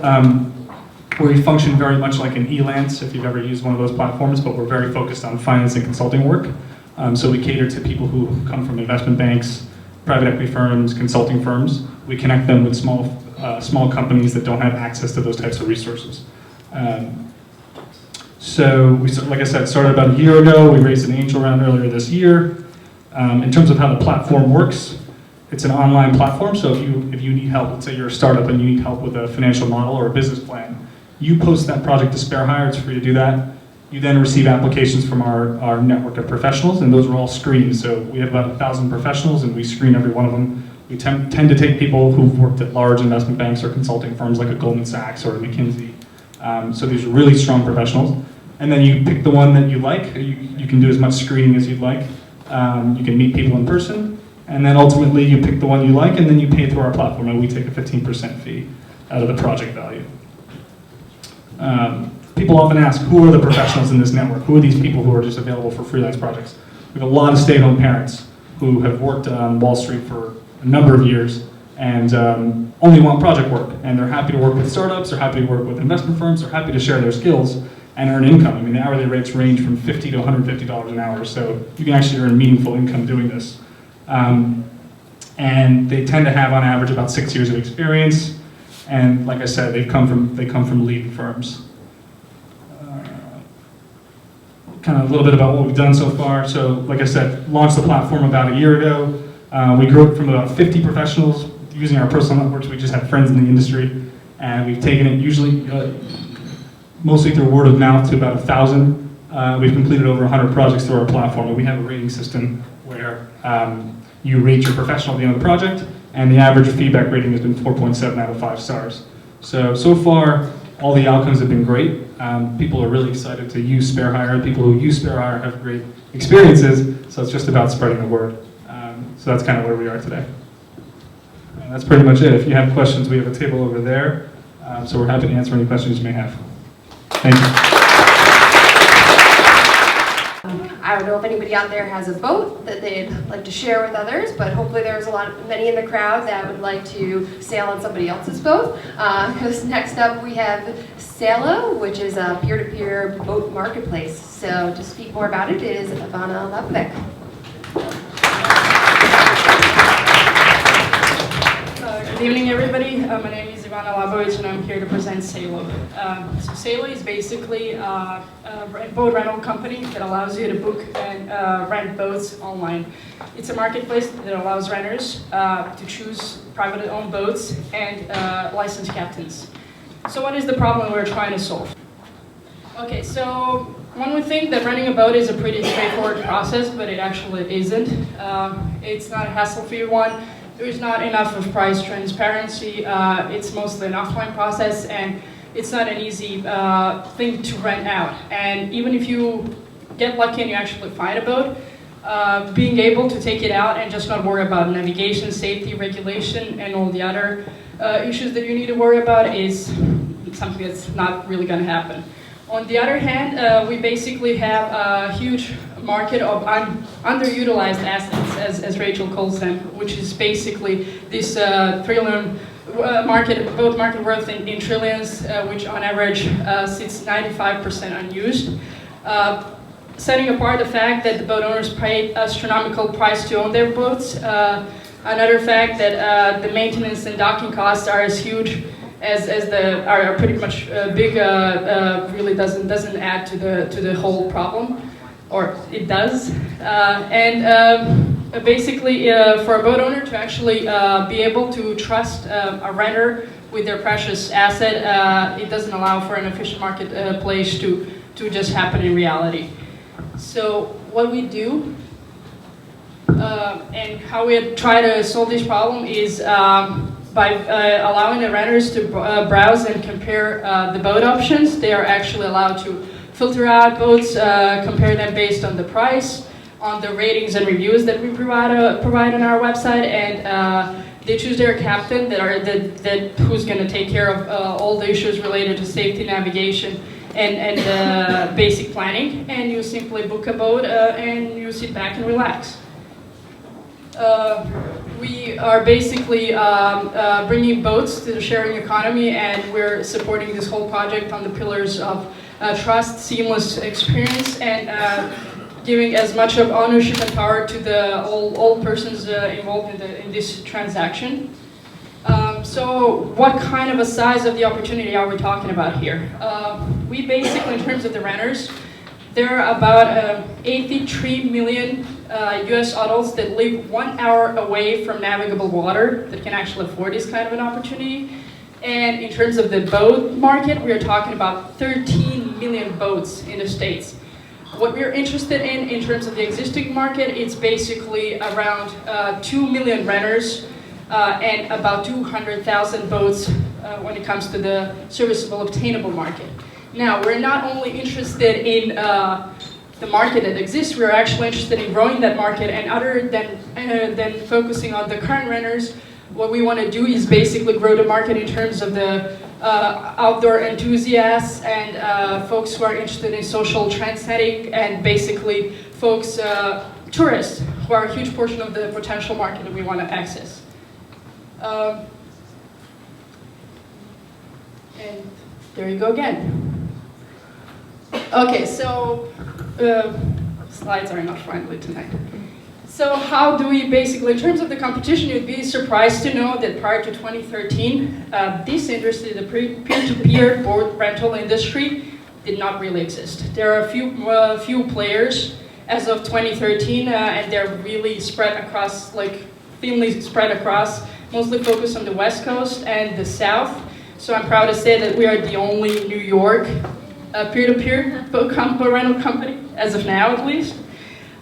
We function very much like an Elance, if you've ever used one of those platforms, but we're very focused on finance and consulting work. So we cater to people who come from investment banks, private equity firms, consulting firms. We connect them with small companies that don't have access to those types of resources. So we, like I said, started about a year ago. We raised an angel round earlier this year. In terms of how the platform works, it's an online platform. So if you need help, let's say you're a startup and you need help with a financial model or a business plan, you post that project to Spare Hire. It's free to do that. You then receive applications from our network of professionals, and those are all screened. So we have about 1,000 professionals, and we screen every one of them. We tend to take people who've worked at large investment banks or consulting firms like a Goldman Sachs or a McKinsey. So these are really strong professionals. And then you pick the one that you like. You can do as much screening as you'd like. You can meet people in person. And then ultimately you pick the one you like, and then you pay through our platform, and we take a 15% fee out of the project value. People often ask, who are the professionals in this network? Who are these people who are just available for freelance projects? We have a lot of stay-at-home parents who have worked on Wall Street for a number of years and only want project work. And they're happy to work with startups, they're happy to work with investment firms, they're happy to share their skills and earn income. I mean, the hourly rates range from $50 to $150 an hour, so you can actually earn meaningful income doing this. And they tend to have, on average, about 6 years of experience. And like I said, they come from leading firms. Kind of a little bit about what we've done so far. So, like I said, launched the platform about a year ago. We grew it from about 50 professionals using our personal networks. We just had friends in the industry, and we've taken it usually, mostly through word of mouth, to about 1,000. We've completed over 100 projects through our platform, and we have a rating system where you rate your professional at the end of the project, and the average feedback rating has been 4.7 out of 5 stars. So far, all the outcomes have been great. People are really excited to use Spare Hire. People who use Spare Hire have great experiences, so it's just about spreading the word. So that's kind of where we are today. And that's pretty much it. If you have questions, we have a table over there, so we're happy to answer any questions you may have. Thank you. I don't know if anybody out there has a boat that they'd like to share with others, but hopefully there's many in the crowd that would like to sail on somebody else's boat. Because next up we have Sailo, which is a peer-to-peer boat marketplace. So to speak more about it is Ivana Labovic. Good evening, everybody. My name is Ivana Labovic, and I'm here to present Sailo. So Sailo is basically a boat rental company that allows you to book and rent boats online. It's a marketplace that allows renters to choose privately owned boats and licensed captains. So what is the problem we're trying to solve? Okay, so one would think that renting a boat is a pretty straightforward process, but it actually isn't. It's not a hassle-free one. There's not enough of price transparency. It's mostly an offline process, and it's not an easy thing to rent out. And even if you get lucky and you actually find a boat, being able to take it out and just not worry about navigation, safety, regulation, and all the other issues that you need to worry about is something that's not really going to happen. On the other hand, we basically have a huge market of underutilized assets, as Rachel calls them, which is basically this trillion boat market worth in trillions, which on average sits 95% unused. Setting apart the fact that the boat owners pay astronomical price to own their boats, another fact that the maintenance and docking costs are as huge as are pretty much big, really doesn't add to the whole problem, or it does. Basically, for a boat owner to actually be able to trust a renter with their precious asset, it doesn't allow for an efficient marketplace to just happen in reality. So what we do and how we try to solve this problem is by allowing the renters to browse and compare the boat options. They are actually allowed to filter out boats, compare them based on the price, on the ratings and reviews that we provide on our website, and they choose their captain who's going to take care of all the issues related to safety, navigation, and basic planning. And you simply book a boat and you sit back and relax. We are basically bringing boats to the sharing economy, and we're supporting this whole project on the pillars of trust, seamless experience, and giving as much of ownership and power to all persons involved in this transaction. So what kind of a size of the opportunity are we talking about here? We basically, in terms of the renters, there are about 83 million US adults that live 1 hour away from navigable water that can actually afford this kind of an opportunity. And in terms of the boat market, we are talking about 13 million boats in the States. What we're interested in terms of the existing market, it's basically around 2 million renters and about 200,000 boats when it comes to the serviceable obtainable market. Now, we're not only interested in the market that exists, we're actually interested in growing that market, and other than focusing on the current renters, what we want to do is basically grow the market in terms of the outdoor enthusiasts and folks who are interested in social trend setting, and basically folks, tourists, who are a huge portion of the potential market that we want to access. And there you go again. Okay, so slides are not friendly tonight. So how do we basically, in terms of the competition, you'd be surprised to know that prior to 2013, this industry, the peer-to-peer boat rental industry, did not really exist. There are a few players as of 2013, and they're really spread across, thinly spread across, mostly focused on the West Coast and the South. So I'm proud to say that we are the only New York peer-to-peer boat rental company, as of now at least.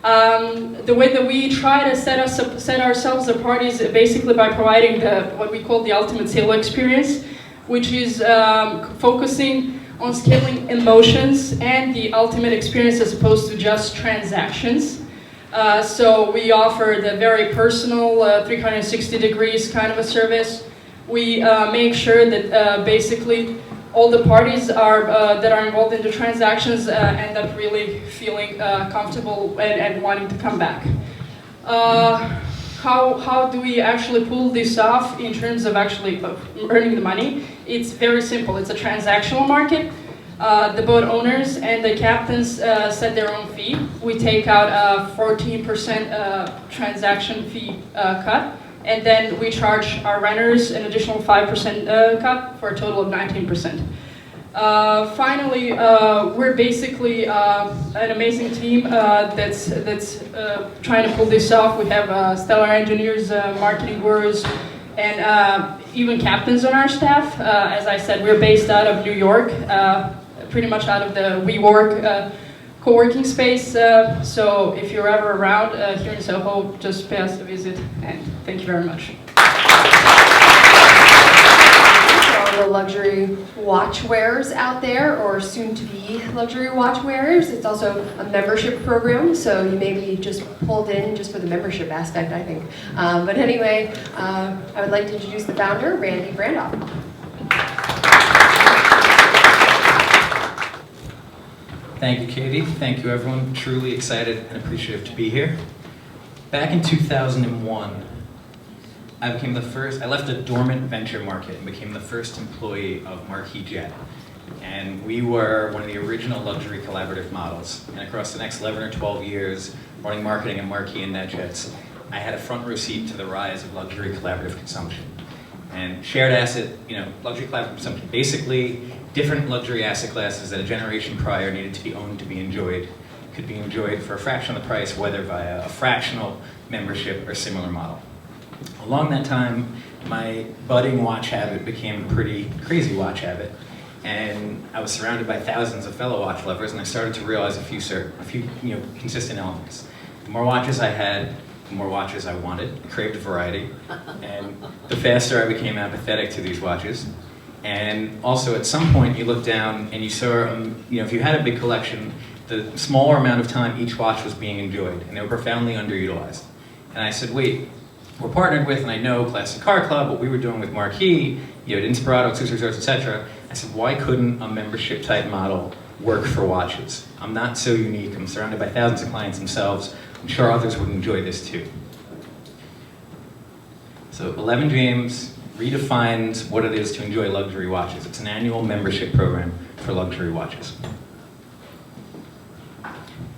The way that we try to set ourselves apart is basically by providing what we call the ultimate sale experience, which is focusing on scaling emotions and the ultimate experience as opposed to just transactions. So we offer the very personal 360 degrees kind of a service. We make sure that basically all the parties that are involved in the transactions end up really feeling comfortable and wanting to come back. How do we actually pull this off in terms of actually earning the money? It's very simple. It's a transactional market. The boat owners and the captains set their own fee. We take out a 14% transaction fee cut, and then we charge our renters an additional 5% cut for a total of 19%. Finally, we're basically an amazing team that's trying to pull this off. We have stellar engineers, marketing gurus, and even captains on our staff. As I said, we're based out of New York, pretty much out of the WeWork co-working space. So if you're ever around here in Soho, just pay us a visit, and thank you very much. The luxury watch wearers out there, or soon-to-be luxury watch wearers. It's also a membership program, so you may be just pulled in just for the membership aspect, I think. But anyway, I would like to introduce the founder, Randy Brandoff. Thank you, Katie. Thank you, everyone. Truly excited and appreciative to be here. Back in 2001, I left a dormant venture market and became the first employee of Marquis Jet. And we were one of the original luxury collaborative models. And across the next 11 or 12 years, running marketing at Marquis and NetJets, I had a front row seat to the rise of luxury collaborative consumption. And shared asset, luxury collaborative consumption, basically different luxury asset classes that a generation prior needed to be owned to be enjoyed, could be enjoyed for a fraction of the price, whether via a fractional membership or similar model. Along that time, my budding watch habit became a pretty crazy watch habit, and I was surrounded by thousands of fellow watch lovers, and I started to realize a few consistent elements. The more watches I had, the more watches I wanted. I craved variety, and the faster I became apathetic to these watches. And also, at some point, you look down and you saw, if you had a big collection, the smaller amount of time each watch was being enjoyed, and they were profoundly underutilized. And I said, wait. We're partnered with, and I know Classic Car Club, what we were doing with Marquis, at Inspirato, Exclusive Resorts, etc. I said, why couldn't a membership type model work for watches? I'm not so unique. I'm surrounded by thousands of clients themselves. I'm sure others would enjoy this too. So 11 Dreams redefines what it is to enjoy luxury watches. It's an annual membership program for luxury watches.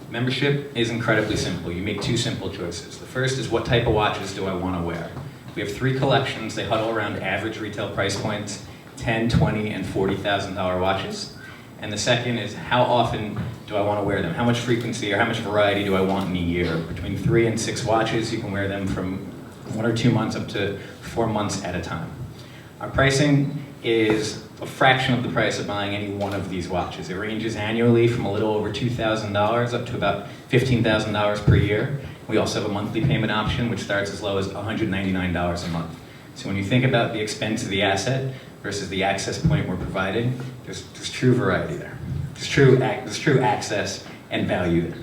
Membership is incredibly simple. You make two simple choices. The first is, what type of watches do I want to wear? We have 3 collections. They huddle around average retail price points, $10,000, $20,000, and $40,000 watches. And the second is, how often do I want to wear them? How much frequency or how much variety do I want in a year? Between 3 and 6 watches, you can wear them from 1 or 2 months up to 4 months at a time. Our pricing is a fraction of the price of buying any one of these watches. It ranges annually from a little over $2,000 up to about $15,000 per year. We also have a monthly payment option, which starts as low as $199 a month. So when you think about the expense of the asset versus the access point we're providing, there's true variety there. There's true access and value there.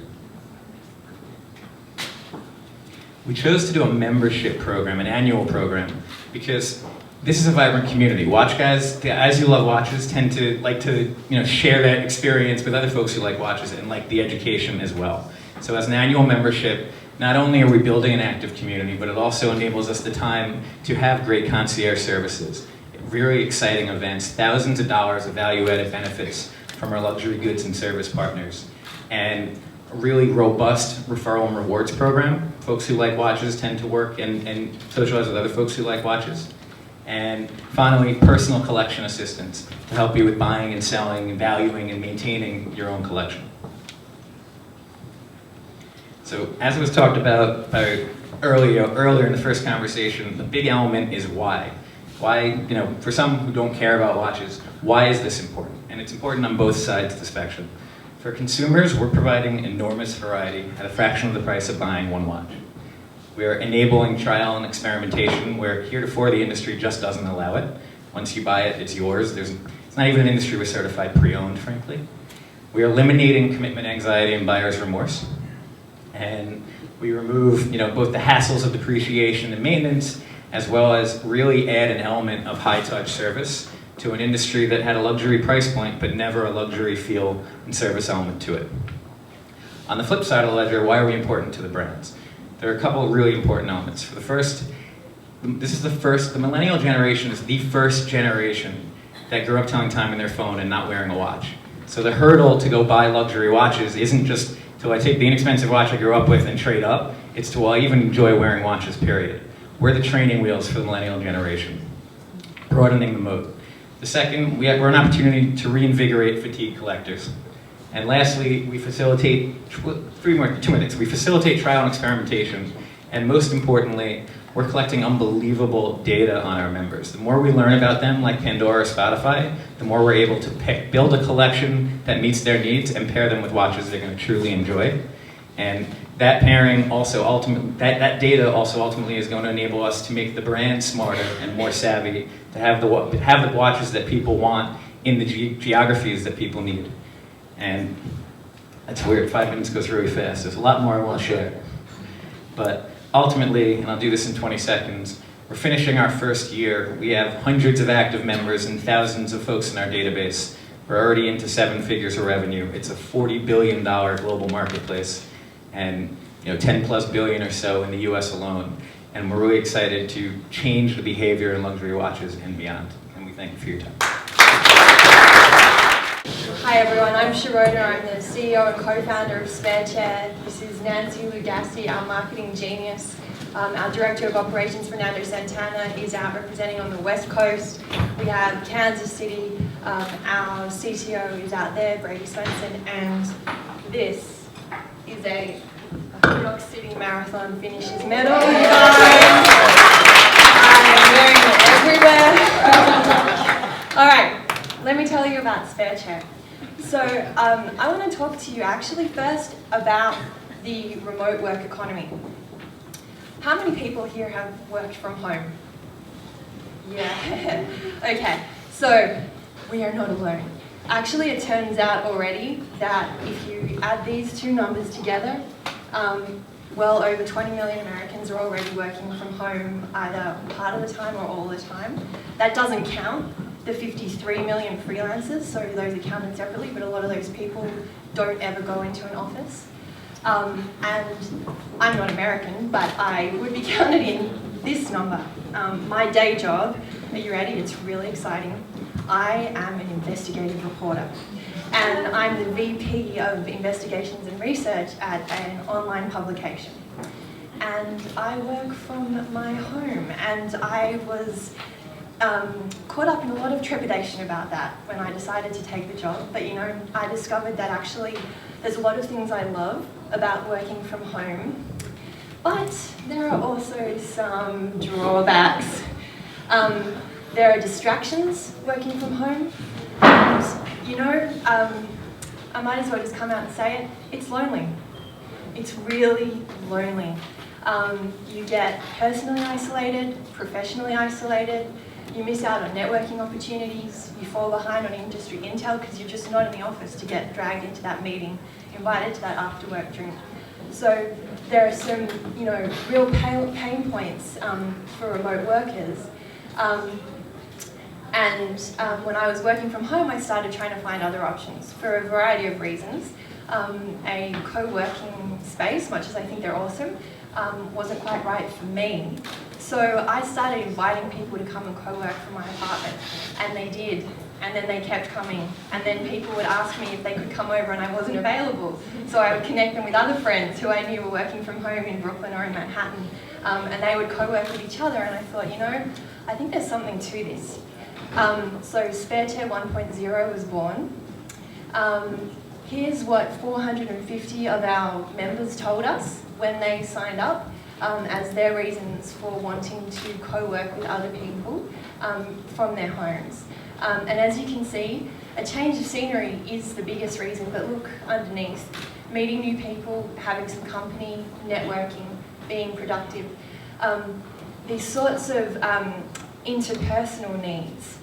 We chose to do a membership program, an annual program, because this is a vibrant community. Watch guys, the guys who love watches tend to like to share that experience with other folks who like watches and like the education as well. So as an annual membership, not only are we building an active community, but it also enables us the time to have great concierge services, very exciting events, thousands of dollars of value-added benefits from our luxury goods and service partners, and a really robust referral and rewards program. Folks who like watches tend to work and socialize with other folks who like watches. And finally, personal collection assistance to help you with buying and selling and valuing and maintaining your own collection. So as was talked about earlier in the first conversation, the big element is why. Why, for some who don't care about watches, why is this important? And it's important on both sides of the spectrum. For consumers, we're providing enormous variety at a fraction of the price of buying one watch. We are enabling trial and experimentation where heretofore the industry just doesn't allow it. Once you buy it, it's yours. It's not even an industry with certified pre-owned, frankly. We are eliminating commitment anxiety and buyer's remorse. And we remove both the hassles of depreciation and maintenance, as well as really add an element of high-touch service to an industry that had a luxury price point, but never a luxury feel and service element to it. On the flip side of the ledger, why are we important to the brands? There are a couple of really important elements. For the first, the millennial generation is the first generation that grew up telling time in their phone and not wearing a watch. So the hurdle to go buy luxury watches isn't just, do I take the inexpensive watch I grew up with and trade up? It's do I even enjoy wearing watches, period. We're the training wheels for the millennial generation, broadening the moat. The second, we're an opportunity to reinvigorate fatigue collectors. And lastly, we facilitate, 2 minutes, we facilitate trial and experimentation. And most importantly, we're collecting unbelievable data on our members. The more we learn about them, like Pandora or Spotify, the more we're able to build a collection that meets their needs and pair them with watches they're going to truly enjoy. And that pairing also ultimately, that data also ultimately is going to enable us to make the brand smarter and more savvy, to have the watches that people want in the geographies that people need. And that's weird, 5 minutes goes really fast. There's a lot more I want to share. But ultimately, and I'll do this in 20 seconds, we're finishing our first year. We have hundreds of active members and thousands of folks in our database. We're already into 7 figures of revenue. It's a $40 billion global marketplace, and 10+ billion or so in the US alone. And we're really excited to change the behavior in luxury watches and beyond. And we thank you for your time. Hi everyone, I'm Sharona. I'm the CEO and co-founder of SpareChair. This is Nancy Lugassi, our marketing genius. Our Director of Operations, Fernando Santana, is out representing on the West Coast. We have Kansas City. Our CTO is out there, Brady Swenson, and this is a New York City Marathon finishes medal. You guys. I'm wearing it everywhere. All right, let me tell you about SpareChair. So I want to talk to you actually first about the remote work economy. How many people here have worked from home? Yeah. Okay, so we are not alone. Actually, it turns out already that if you add these 2 numbers together, well over 20 million Americans are already working from home either part of the time or all the time. That doesn't count the 53 million freelancers, so those are counted separately, but a lot of those people don't ever go into an office. And I'm not American, but I would be counted in this number. My day job, are you ready? It's really exciting. I am an investigative reporter, and I'm the VP of Investigations and Research at an online publication. And I work from my home, and I was caught up in a lot of trepidation about that when I decided to take the job. But I discovered that actually there's a lot of things I love about working from home, but there are also some drawbacks. There are distractions working from home, and I might as well just come out and say it, it's lonely. It's really lonely. You get personally isolated, professionally isolated, you miss out on networking opportunities, you fall behind on industry intel because you're just not in the office to get dragged into that meeting, invited to that after work drink. So there are some, real pain points for remote workers. When I was working from home, I started trying to find other options for a variety of reasons. A co-working space, much as I think they're awesome, wasn't quite right for me. So I started inviting people to come and co-work from my apartment, and they did. And then they kept coming. And then people would ask me if they could come over and I wasn't available. So I would connect them with other friends who I knew were working from home in Brooklyn or in Manhattan. And they would co-work with each other, and I thought, I think there's something to this. So SpareChair 1.0 was born. Here's what 450 of our members told us when they signed up. as their reasons for wanting to co-work with other people from their homes. And as you can see, a change of scenery is the biggest reason, but look underneath. Meeting new people, having some company, networking, being productive. These sorts of interpersonal needs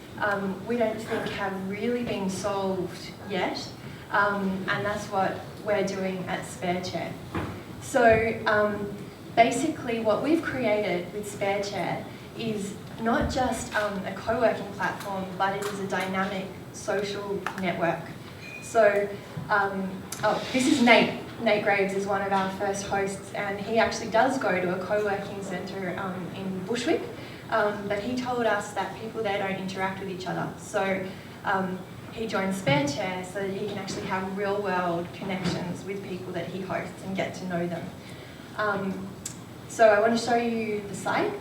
we don't think have really been solved yet, and that's what we're doing at SpareChair. So basically what we've created with SpareChair is not just a co-working platform, but it is a dynamic social network. So, this is Nate. Nate Graves is one of our first hosts, and he actually does go to a co-working centre in Bushwick, but he told us that people there don't interact with each other. So he joined SpareChair so that he can actually have real-world connections with people that he hosts and get to know them. So I want to show you the site.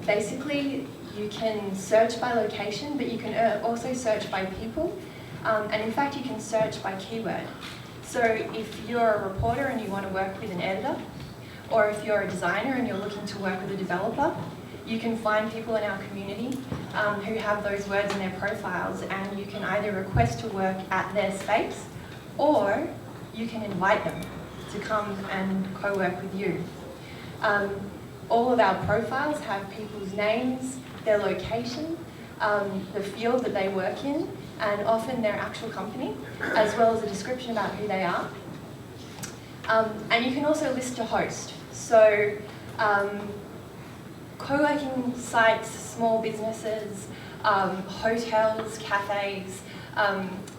Basically, you can search by location, but you can also search by people. And in fact, you can search by keyword. So if you're a reporter and you want to work with an editor, or if you're a designer and you're looking to work with a developer, you can find people in our community who have those words in their profiles, and you can either request to work at their space, or you can invite them to come and co-work with you. All of our profiles have people's names, their location, the field that they work in, and often their actual company, as well as a description about who they are. And you can also list a host. So co-working sites, small businesses, hotels, cafes,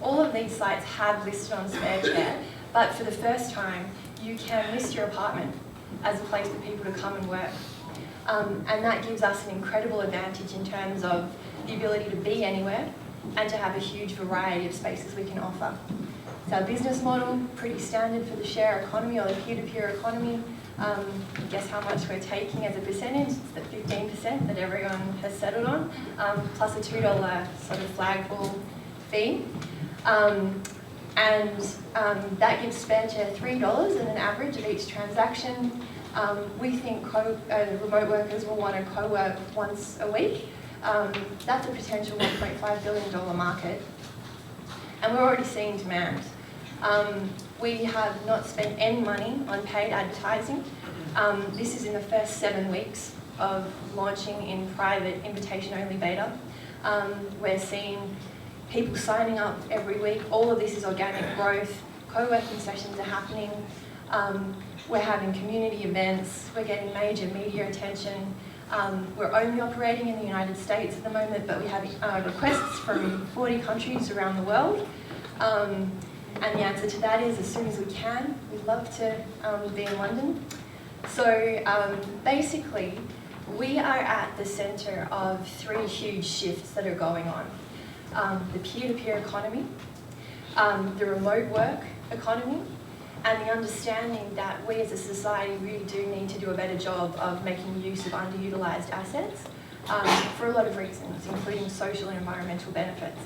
all of these sites have listed on SpareChair, but for the first time, you can list your apartment as a place for people to come and work. And that gives us an incredible advantage in terms of the ability to be anywhere and to have a huge variety of spaces we can offer. It's our business model, pretty standard for the share economy or the peer-to-peer economy. Guess how much we're taking as a percentage? It's the 15% that everyone has settled on, plus a $2 sort of flagpole fee. And that gives SpareChair $3 in an average of each transaction. We think remote workers will want to co-work once a week. That's a potential $1.5 billion market. And we're already seeing demand. We have not spent any money on paid advertising. This is in the first 7 weeks of launching in private invitation-only beta. We're seeing people signing up every week. All of this is organic growth. Co-working sessions are happening. We're having community events. We're getting major media attention. We're only operating in the United States at the moment, but we have requests from 40 countries around the world. And the answer to that is as soon as we can. We'd love to be in London. So basically, we are at the centre of 3 huge shifts that are going on. The peer-to-peer economy, the remote work economy, and the understanding that we as a society really do need to do a better job of making use of underutilised assets for a lot of reasons, including social and environmental benefits.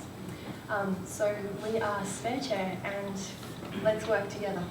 So we are SpareChair, and let's work together.